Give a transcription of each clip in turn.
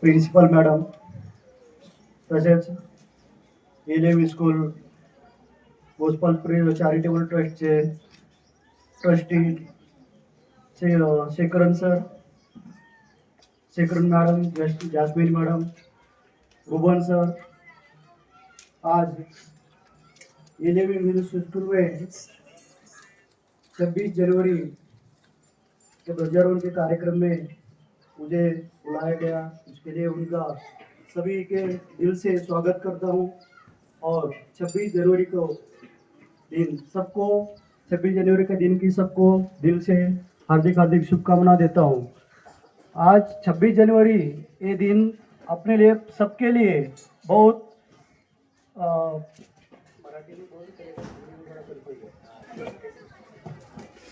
Principal madam, तसेच एलेव्ही school gospel charitable ट्रस्टचे trustee Shekharan sir, Shekharan madam, Jasmine madam, Bhuvan sir, आज एलेवी मिडिल स्कूल में 26 जनवरी के ध्वजारोहण के कार्यक्रम में मुझे बुलाया गया, उसके लिए उनका सभी के दिल से स्वागत करता हूं। और 26 जनवरी को दिन सबको 26 जनवरी के दिन की सबको दिल से हार्दिक हार्दिक शुभकामना देता हूं। आज 26 जनवरी ये दिन अपने लिए सबके लिए बहुत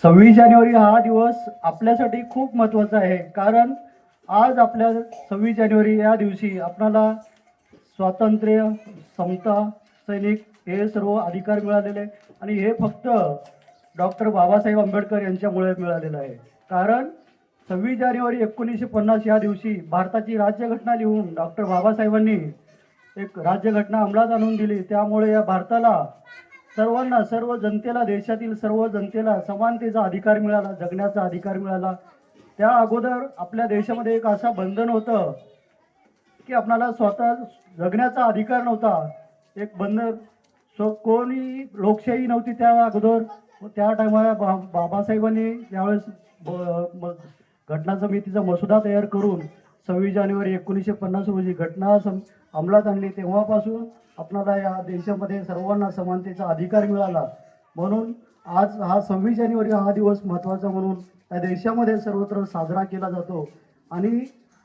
26 जानेवारी हा दिवस आपल्यासाठी खूप महत्त्वाचा आहे, कारण आज आपल्या 26 जानेवारी या दिवशी आपल्याला स्वातंत्र्य, समता, सैनिक हे सर्व अधिकार मिळालेले आणि हे फक्त डॉक्टर बाबासाहेब आंबेडकर यांच्यामुळे मिळालेलं आहे। कारण 26 जानेवारी 1950 या दिवशी भारताची राज्यघटना लिहून डॉक्टर बाबासाहेबांनी एक राज्यघटना अंमलात आणून दिली। त्यामुळे या भारताला सर्वांना, सर्व जनतेला, देशातील सर्व जनतेला समानतेचा अधिकार मिळाला, जगण्याचा अधिकार मिळाला। त्या अगोदर आपल्या देशामध्ये एक असं बंधन होतं की आपल्याला स्वतः जगण्याचा अधिकार नव्हता, एक बंधन, कोणी लोकशाही नव्हती त्या अगोदर। त्या टायमाला बाबासाहेबांनी त्यावेळेस घटना समितीचा मसुदा तयार करून 26 जानेवारी 1950 रोजी घटना अंमलात आणली। तेव्हापासून आपल्याला या देशामध्ये सर्वांना समानतेचा अधिकार मिळाला। म्हणून आज हा 26 जानेवारी हा दिवस महत्त्वाचा म्हणून या देशामध्ये सर्वत्र साजरा केला जातो। आणि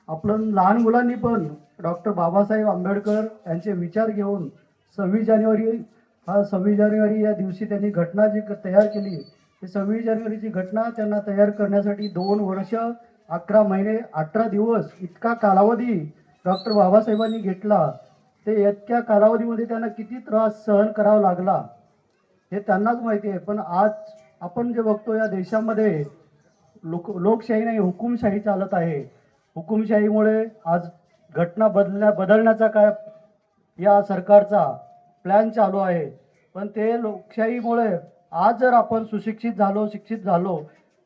आपण लहान मुलांनी पण डॉक्टर बाबासाहेब आंबेडकर यांचे विचार घेऊन 26 जानेवारी या दिवशी त्यांनी घटना जी तयार केली, ते 26 जानेवारीची घटना त्यांना तयार करण्यासाठी 2 वर्ष 11 महिने 18 दिवस इतका कालावधी डॉक्टर बाबासाहेबांनी घेतला। ते इतक्या कालावधीमध्ये त्यांना किती त्रास सहन करावा लागला हे त्यांनाच माहिती आहे। पण आज आपण जे बघतो या देशामध्ये लोकशाही नाही, हुकुमशाही चालत आहे। हुकुमशाहीमुळे आज घटना बदलण्याचा काय या सरकारचा प्लॅन चालू आहे। पण ते लोकशाहीमुळे आज जर आपण सुशिक्षित झालो, शिक्षित झालो,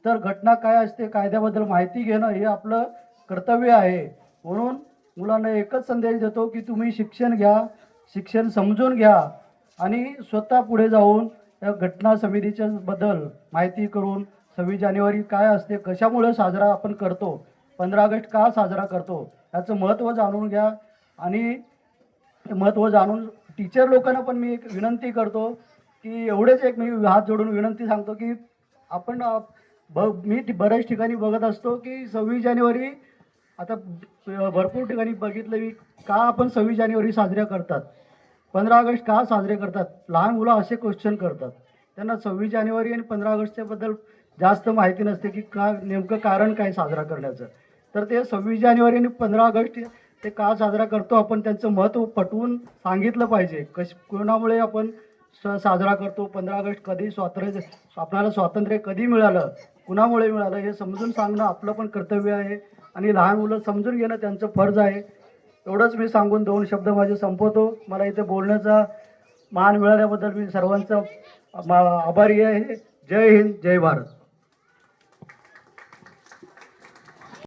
तर घटना काय असते कायद्याबद्दल माहिती घेणं हे आपलं कर्तव्य आहे। म्हणून मुलांना एकच संदेश देतो की तुम्ही शिक्षण घ्या, शिक्षण समजून घ्या आणि स्वतः पुढे जाऊन या घटना समितीच्या बद्दल माहिती करून 26 जानेवारी काय असते, कशामुळे साजरा आपण करतो, 15 ऑगस्ट का साजरा करतो याचं महत्त्व जाणून घ्या। आणि महत्त्व जाणून टीचर लोकांना पण मी एक विनंती करतो की एवढेच एक मी हात जोडून विनंती सांगतो की आपण मी बऱ्याच ठिकाणी बघत असतो की 26 जानेवारी आता भरपूर ठिकाणी बघितलं मी का आपण 26 जानेवारी साजऱ्या करतात, 15 ऑगस्ट का साजरे करतात, लहान मुलं असे क्वेश्चन करतात। त्यांना 26 जानेवारी आणि 15 ऑगस्टच्या बद्दल जास्त माहिती नसते की का नेमकं कारण काय साजरा करण्याचं। तर ते 26 जानेवारी आणि 15 ऑगस्ट ते का साजरा करतो आपण त्यांचं महत्त्व पटवून सांगितलं पाहिजे। कोणामुळे आपण साजरा करतो, 15 ऑगस्ट कधी आपल्याला स्वातंत्र्य कधी मिळालं, कुणामुळे मिळालं हे समजून सांगणं आपलं पण कर्तव्य आहे आणि लहान मुलं समजून घेणं त्यांचं फर्ज आहे। एवढंच मी सांगून 2 शब्द माझे संपवतो। मला इथे बोलण्याचा मान मिळाल्याबद्दल मी सर्वांचा आभारी आहे। जय हिंद, जय भारत।